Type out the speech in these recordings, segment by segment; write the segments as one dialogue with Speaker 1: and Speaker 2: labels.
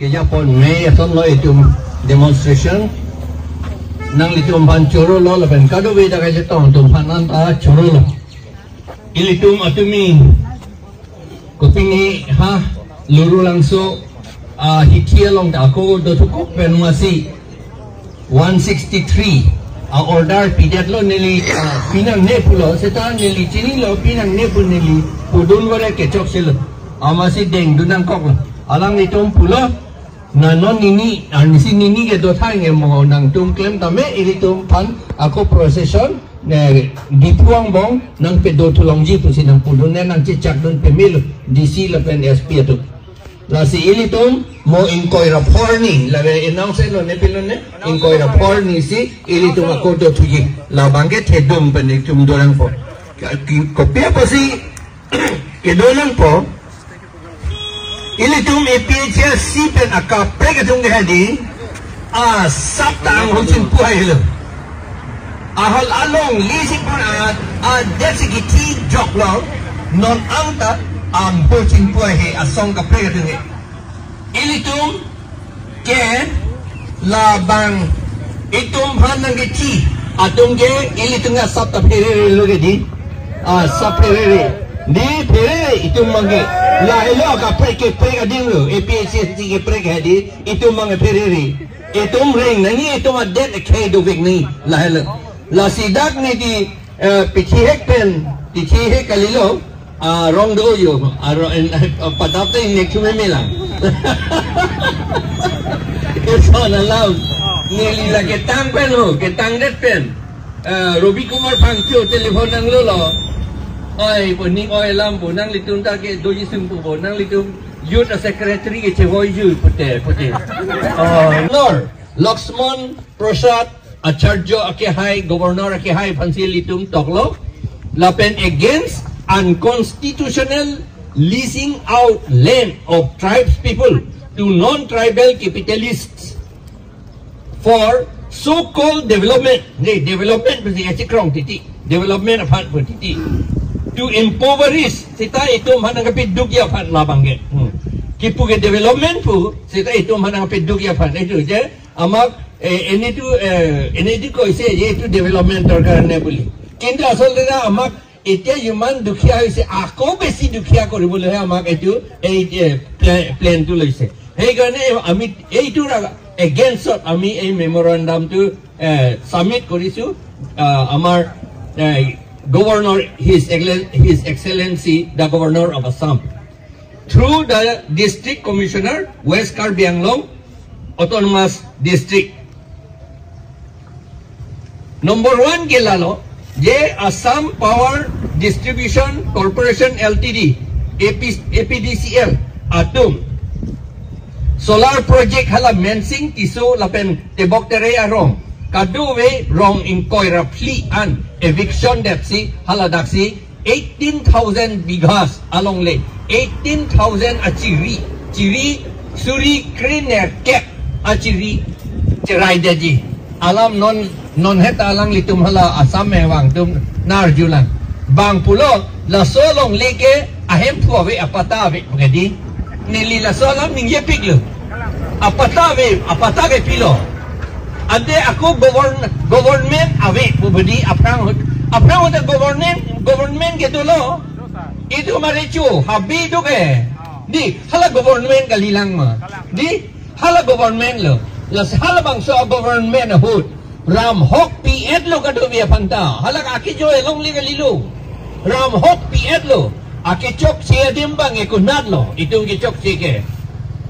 Speaker 1: kaya pon may ason lo itum demonstration nang litum pan choro lo laban kado beda kaya tong tum panan ta choro lo ilitum atumi kupingi ha luru langso hitia long da ko do tukok pen masi 163 order pidat lo nili pinang nepulo seta nili chini lo pinang nepul nili pudun gore kecok silo amasi deng dunang kok alang itum pulo na non nini anisi nini ke do thai nge mo nang tum claim tame ilitum pan ako procession ne dipuang bong nang pedo tulongji pusi nang pudun ne nang cicak dun pemil DC la pen SP tu la si ilitum mo inkoy rapor ni la announce lo ne pilon ne inkoy rapor ni si ilitum ako do tuji la bangke thedum pen itum dorang po kopia pasi ke dorang po ilitum EPHS si pen akapre ke tung hadi saptang husin puai lo ahal along lisi pun desigiti jok lo non angta husin puai he asong kapre ke tung ilitum ke labang itum hanang ke ti atung ke ilitum ga sapta pere lo ke di sapere di pere itum mangge la elo ka preke ding lo APHS ke preke di itum mangge pere itum ring nangi itum adet ke do vik ni la helo la sidak ni di pichihek pen pichihek kalilo rong do yo padapte ni kume melang eso na law ni la ke tang pen ho ke tang det pen Robi Kumar Pangkyo telefon nang lo oi puning oi lam punang litum ta ke doji sumpu punang litum youth secretary ke chewoi ju pute Lord Laxman Prasad Acharya ake hai governor ake hai phansi litum toklo lapen against unconstitutional leasing out land of tribes people to non-tribal capitalists for so-called development development of hard titi to impoverish sita itu mana kapit dugya fan labangge kipu ke development pu sita itu mana kapit dugya fan itu je amak ini tu ko ise ye itu development dorkar ne boli kintu asol na amak এতিয়া ইমান দুখিয়া হৈছে আকৌ বেছি দুখিয়া কৰিবলৈ আমাক এইটো এই প্লেনটো লৈছে সেইকাৰণে আমি এইটোৰ এগেইনষ্টত আমি এই মেমোৰেন্ডামটো সাবমিট কৰিছো আমাৰ Governor, His Excellency, the Governor of Assam, through the District Commissioner, West Karbi Anglong Autonomous District. Number 1 kilalo, je Assam Power Distribution Corporation Ltd, APDCL, Atum. Solar project hala mensing tiso lapen tebok tere arong. Kaduwe wrong in koira fli an eviction depsi haladaksi 18,000 bighas along le 18,000 achiri suri kriner kek achiri cerai daji alam non heta alang litum hala asam mewang tum narjulan bang pulo la solong leke ahem puawe apatawe ngedi nili la solam ning yepik lo apatawe pilo ade aku government awe budi aprang the government ke dulu itu maricu habi tu ke di hala government kalilang ma di hala government lo la hala bangsa government hut ram hok piet lo kadu bia panta hala aki jo elong li kalilu ram hok piet lo aki chok sia dimbang e kunat lo itu ki chok ke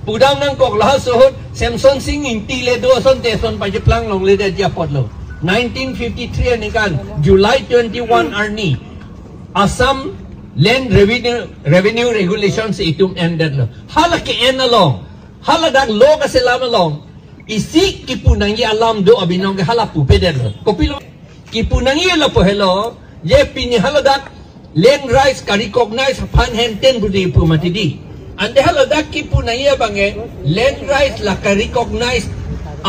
Speaker 1: Pudang nang kok lah suhut Samson Singh inti le do son te son pa jeplang long le dia pot lo 1953 ni kan July 21 arni Assam Land Revenue Regulations itum ended lo hala ke enalong hala dak lo ka selam long isi kipunangi alam do abinong ke hala pu peded lo kopilo kipunangi lo po hello ye pini hala dak land rights ka recognize fan henten budi pu matidi ande hala dak kipunangi bange land rights la ka recognize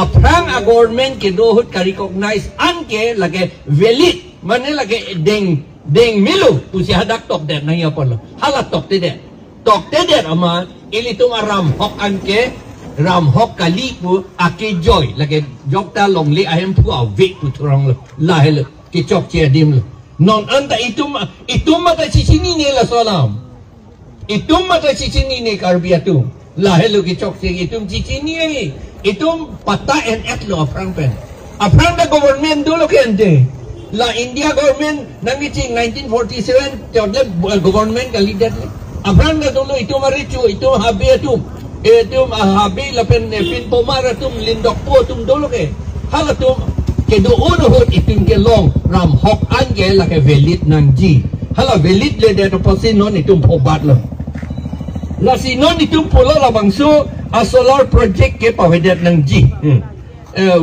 Speaker 1: aprang a government ke dohut ka recognize anke lage valid mane lage deng milu usi hadak tok det nang yapon lo hala tok te det ama ilitung aram hok anke ram hok kali pu ake joy lagi jok ta long le ahem pu awek pu turang lo lah lo ke chok che dim lo non anta itu mata cicini ni la salam itu mata cicini ni karbiatu lah lo ke chok che itu cicini ni itu pata and at lo afrang pen afrang da government dulu ke ente la India government nangicing 1947 jodle government kali dat afrang da dulu itu maricu itu habi itu habi la pen pomara tum lindok po tum dulu ke hala tum ke doon hot itim ke long ram hok an ke la ke velit nang ji hala velit le de to non itum pobat lo la sinon itum polo la bangso a solar project ke pawedat nang ji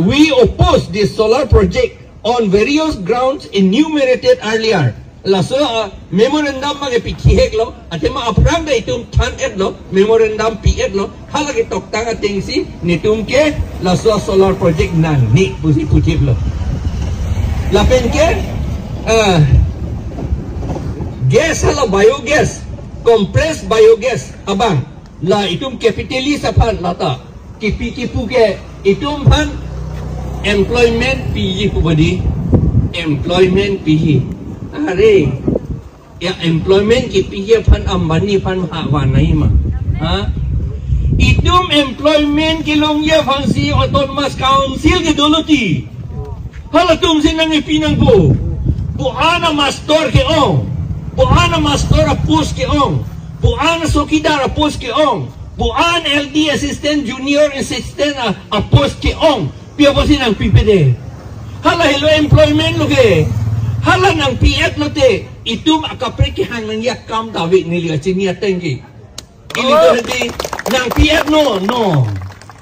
Speaker 1: we oppose this solar project on various grounds enumerated earlier la so memorandum ma ke pikhek lo atema aprang da itum than et lo memorandum pi lo hala ke tok tanga tengsi nitum ke la so solar project nan ni pusi putip lo la pen ke gas hala biogas compressed biogas abang la itum capitalis apan lata kipu ke itum pan employment pi pu badi employment pi are ya employment ki piye pan ambani pan hawanai ma ha itum employment ki longya fansi autonomous council ki doluti hala tum sinang ipinang po buana mastor ke ong buana mastor apus ke ong buana sokidar apus ke ong buana LD assistant junior assistant apus ke ong piya po sinang PPD hala hello employment lo ke hala nang PF lo te itum akapre ki hang nang yakam David nili achini atengi ini to hindi nang PF no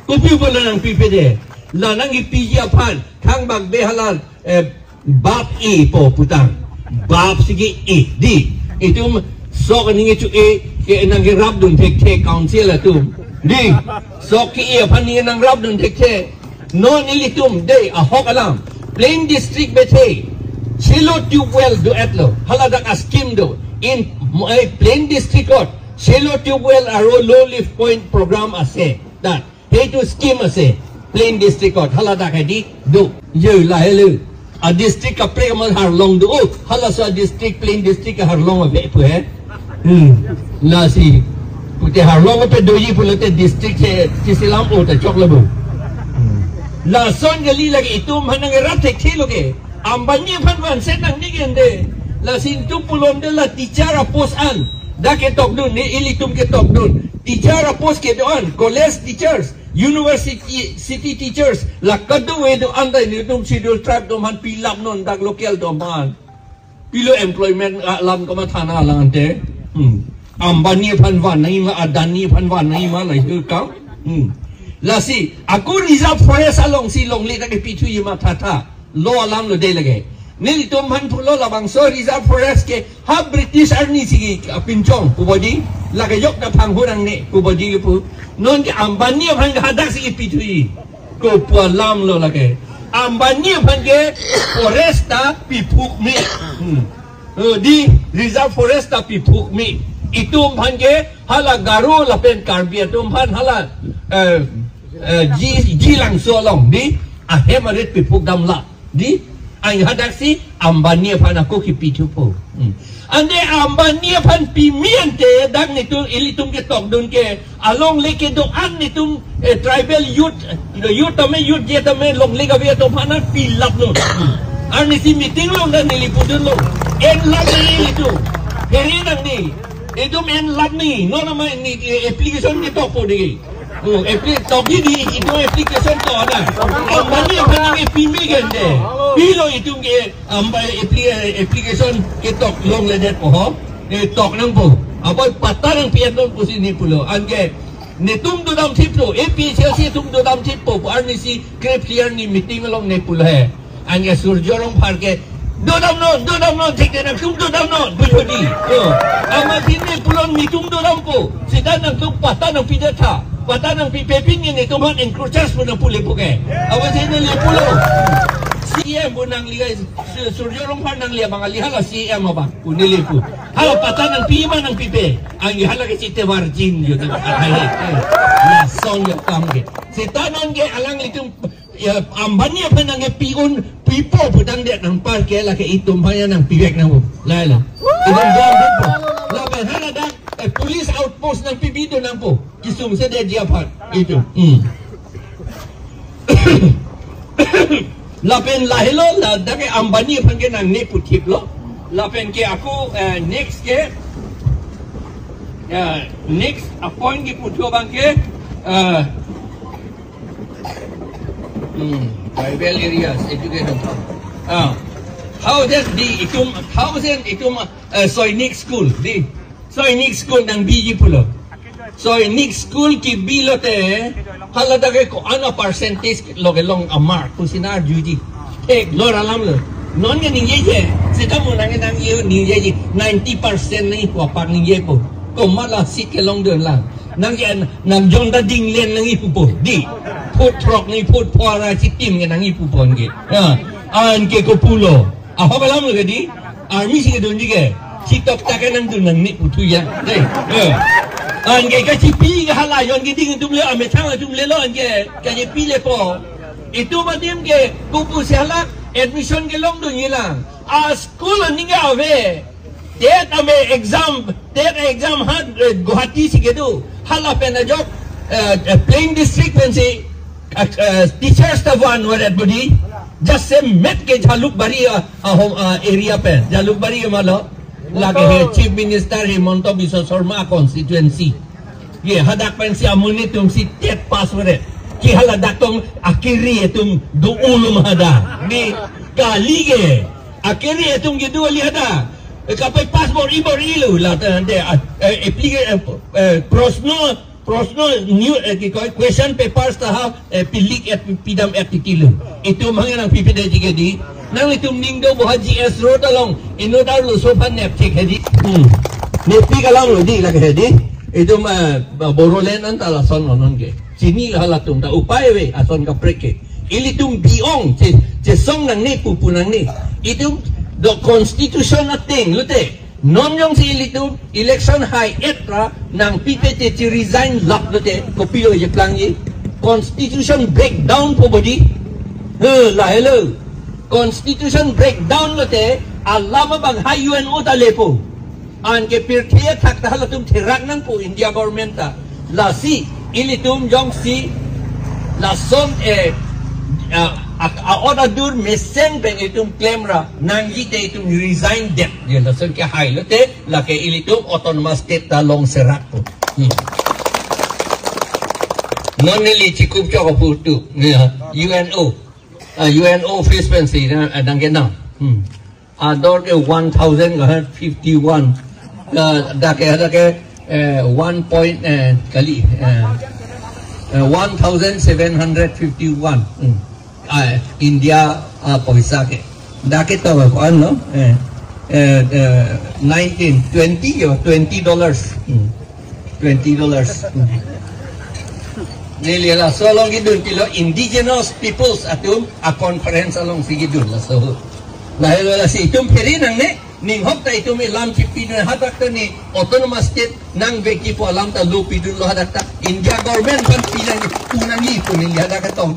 Speaker 1: kupi bola nang PPD la nang ipiji apan kang bagbe halal bab e po putang bab sige e di itum so kaningi chu e ke nang rab dun tek council atum di so ki e apan ni nang rab dun tek no nilitum de ahok alam plain district bete Shelo tube well do atlo haladak askim do in plain district court Shelo tube well aro low lift point program ase that hey to scheme ase plain district court haladak hadi do ye la helu a district ka pre mal har long do hala sa district plain district har long ave pu hai la si pute har long pe do yi pulote district se silam o ta chok labo la son gali lagi itu manang rat thek loge ambani pan senang ni gende la sin tu pulon de la ticara pos an da ke tok dun ni ilitum ke tok dun ticara pos ke doan college teachers university city teachers la kadu we do anda ni tum schedule tribe do man pilap non dak local do man pilo employment alam ko mathana lang ante ambani pan nai ma adani pan nai ma lai ka la si aku reserve forest along silong le ka ke pitu yima thata lo alam lo de lage nili tom han pulo la bang so reserve forest ke ha British army sigi pinchong kubodi lage yok da phang hurang ne kubodi pu non ke ambani bhang hadak sigi pitui ko pu alam lo lage ambani bhang ke forest ta pipuk me di reserve forest ta pipuk me itum bhang ke hala garu la pen karbia tum bhan hala ji lang so long di ahemaret pipuk damla di ang hadak si ambani pan ako ki pitu po ande ambani pan pimiente dag nitu ilitum ke tok dun ke along leke do an nitum tribal youth tame youth je tame long lega via to pana pilap no ani si meeting long dan nilipudun lo en lab ni itu heri nang ni itu en lab ni no nama ni application ni tok po di togi di itu application to ada ambani apa ni pimi gende pilo itu ke application ke tok long ledet po ho tok nang po apa pata nang piat nang po sini pulo ange netum do dam tiplo APCC tum do dam tipo arni si crep clear ni meeting long ne pulo hai ange surjorong par ke do dam no take na tum do dam no budi ama sini pulo mitum do dam po sidan nang tum pata nang pidata pata nang pipeping ini tuman encroachers mo na puli-puke. Awas ini liya pulo. CM mo nang liya, suryorong pa nang liya, mga lihala CM mo ba? Kunili po. Hala, pata nang pima nang pipe. Ang ihala kasi te margin yun. Nasong yun. kam ke setanan ke alang itu ambanya pa nang piun pipo pudang dia nang par ke la ke itum pa nang piwek nang la idong dom po la ba hanada police outpost nang pibido nang po kisum sa dia pa itu lapen lahilo la dake ambani pange nang ne putip lo lapen ke aku next ke next appoint ke putio bangke tribal areas education how that di itum Soinik school di Soinik school nang biji pulo Soinik school ki bilote halada ke ko ano percentage logelong amar kusinar juji ek lor alam lo non ke ning ye sita mo nang ye ni ye 90% ni ko par ning ye po ko mala sikelong don lang nang yan nang jong da ding len nang ipu po di put trok ni put pora sitim nang ipu pon ke an ke ko pulo ho kalam lo ke di army si ke don ji ke sitok takan nang dun nang ni putu ya dei an ke ka cipi ke hala yon ke ding tum le ame thang tum le lo an ke ka je pi le po itu madim ke kupu sala admission ke long do nilang a school ni ga ave det ame exam had Guwahati si ke do hala pena jok plain district when say teachers the one were at body just say met ke Jaluk Bari area pe Jaluk Bari malo lagi chief minister Hemanto Biswa Sarma constituency ye hadak pen si amuni tum si tet password ki haladak tum akiri tum do ulum hada ni kali ke akiri tum gitu ali hada kapai passport ibor ilu la de prosno new question papers ta pilik at pidam article itu mangan ang pipide jige di nang itum ningdo bo GS road along inodar lo sofa nep check hedi nepi kalang lo di lagi hedi itu borolen antala son onon ke sini halatum ta upay we ason ka preke ilitum biong che song nang ni pupunang ni itu the constitution thing lute non yung si ilitum election high etra nang PPT ti resign lock lute kopilo je plangi constitution breakdown po body la hello constitution breakdown lote alama bang ha UNO ta lepo an ke pirthia thak ta halatum thirak nang po India government ta la si ilitum jong si la som order dur mesen ben itum claim ra nang ite itum resign debt dia la son ke hai lote la ke ilitum autonomous state ta long serak po non nili chikup cho ko putu UNO frequency nang kenang ador ke 1051 dake 1 point kali 1751 India paisa ke dake to ko ano 19 20 yo $20 Nilila so long gidun kilo indigenous peoples atum a conference along sigidun la so dahil wala si itum peri nang ne ning hok ta itum ilam chipin hadak ta ni autonomous state nang beki po alam ta lupi dun lo hadak ta India government pan pinangi punangi po ni hadak ta tong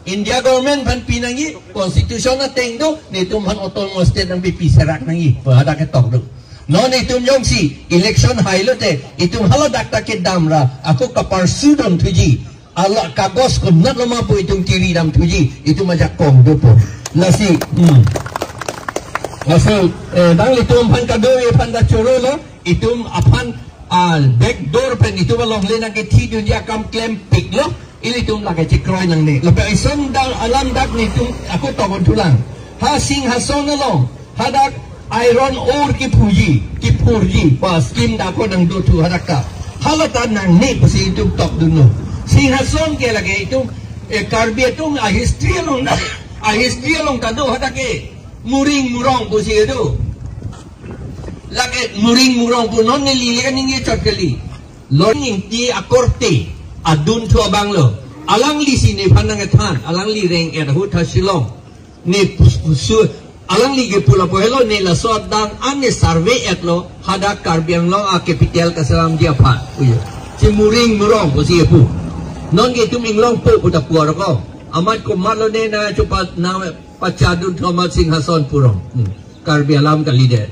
Speaker 1: India government pan pinangi constitution na tengdo ni itum han autonomous state nang bipisarak nangi po hadak ta tong non itum yong si election highlote itum haladak ta ke damra ako kaparsudon tuji Allah kagos ko na lama po itong tiri dam tuji itu majak kong dopo nasi dang itum pan kadoe pan da chorolo itum apan backdoor pen itu balong lena ke ti dunia kam claim pick lo ili tum la ke cikroy nang ni lepa isong dal alam dak ni tum aku togon tulang ha sing ha song along hadak iron ore ki purji pas kim da ko nang do tu hadaka halatan nang ni pasi itum top duno Singason ke lagi itu karbi itu history long tado hatake muring murong po siya do lagi muring murong po non nililikan ningi chakali learning ti akorte adun chua banglo alang li sini panangathan alang li reng huta silong ni alang li pula po hello ni la so dang ane survey etlo hadak karbiang long a capital kasalam dia pa si muring murong po siya po non ge tum inglong pu puta puar ko amat ko malone na chupat na pachadun thomat singhason purong Karbi alam ka leader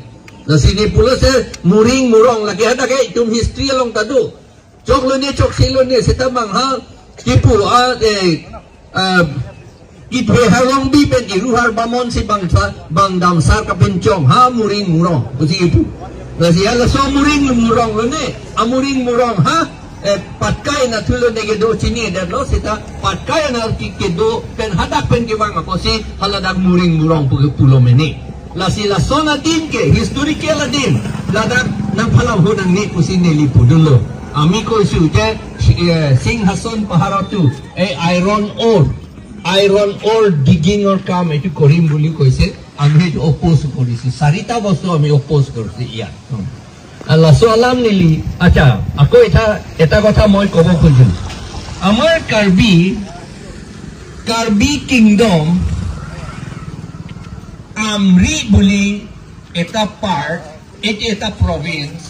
Speaker 1: na sini pula se muring murong lagi ada ke tum history long tadu chok lo ne chok silo ne setamang ha tipu Itwe harong bi pen iruhar bamon si bang damsar ka pencong ha muring murong usi ipu nasi ala so muring murong lo ne amuring murong ha patkai na tulo ne gedo chini der lo sita patkai na ki gedo pen hadak pen ki wang ako si haladak muring murong pulo meni lasi la sona din ke historical din ladak nang phalam hunang ni pusin ne lipu dulo ami ko su je Singhason paharatu iron ore digging or kam etu korim boli koise ami etu oppose korisi sarita bostu ami oppose korisi iya Allah so alam nili acha ako eta kotha moi kobo khojum amar Karbi kingdom amri boli eta part eta province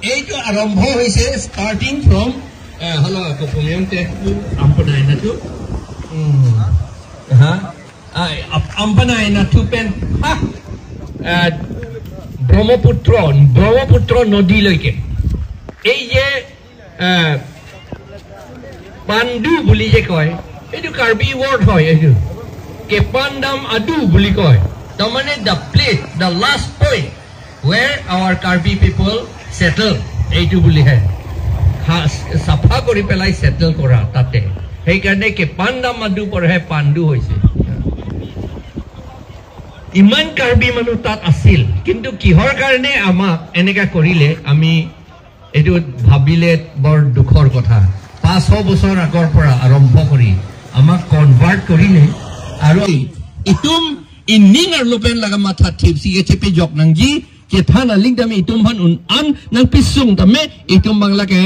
Speaker 1: etu arambho hoise starting from hello ako pumente ampanay na to ampanay na tupen Brahmaputra nodi loike ei je Pandu buli je koy etu Karbi word hoy etu ke Pandam adu buli koy tamane the place the last point where our Karbi people settle eitu buli hai safa kori pelai settle kora tate hei karne ke Pandam adu por hai Pandu hoise iman Karbi manu tat asil kintu kihor karne amak eneka korile ami etu bhabile bor dukhor kotha 500 বছর আগৰ পৰা আৰম্ভ কৰি আমাক কনভাৰ্ট কৰিলে আৰু ইতুম ইনিং আৰু লোপেন লাগা মাথা থিপসি চেপে জক নংজি ke thana ling dami itum han un an nang pisung tame itum banglake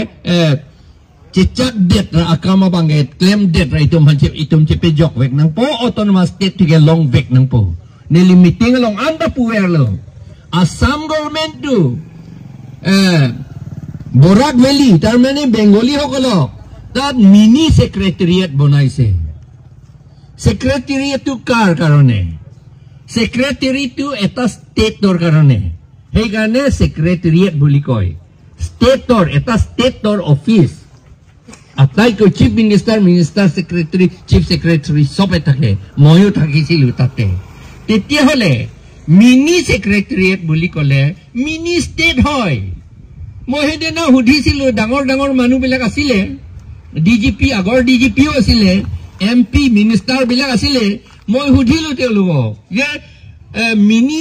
Speaker 1: cicak det ra akama banget claim det ra itum han itum chepe jok wek nang po autonomous state tige long vek nang po ne limiting long anda puwer lo Assam government to Borak Valley tar mane Bengali hokolo that mini secretariat bonaise secretariat to kar karone secretary to eta state tor karone hei karone secretariat buli koy state tor eta state tor office atai ko chief minister secretary chief secretary sobe thake moyo thakisilu tate tetia hole mini secretariat buli kole mini state hoy mohede na hudisilu dangor manu bilak asile DGP agor DGP asile MP minister bilak asile moi hudilu telugo ye mini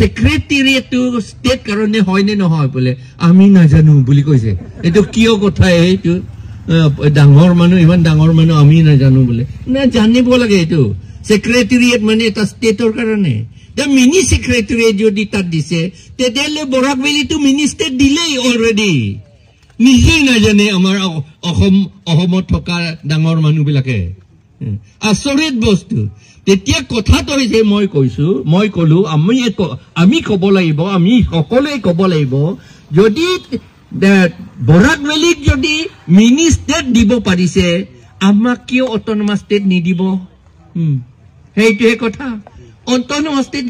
Speaker 1: secretariat to state karone hoy ne no hoy bole ami na janu buli koise eto kiyo kotha etu dangor manu iman dangor manu ami na janu bole na janibo lage etu secretariat mane ta state or karone the mini secretariat jodi tat dise te dele Borak Valley to mini state delay already nije na jane amar ohomot thoka dangor manu bilake asorit bostu tetia kotha to hoise moi kolu ami kobo laibo ami সকলে kobo laibo jodi Borak Valley jodi mini state dibo parise amak kio autonomous state nidibo heitu he kotha autonomous state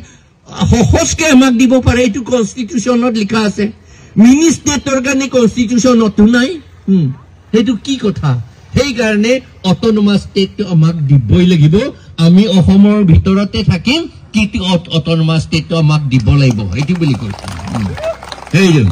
Speaker 1: hoske amak dibo pare etu constitution not likha ase mini state organe constitution not nai heitu ki kotha hei karne autonomous state to amak diboi lagibo ami ohomor bhitorate thakim ki autonomous state to amak dibo laibo heitu boli koy heidu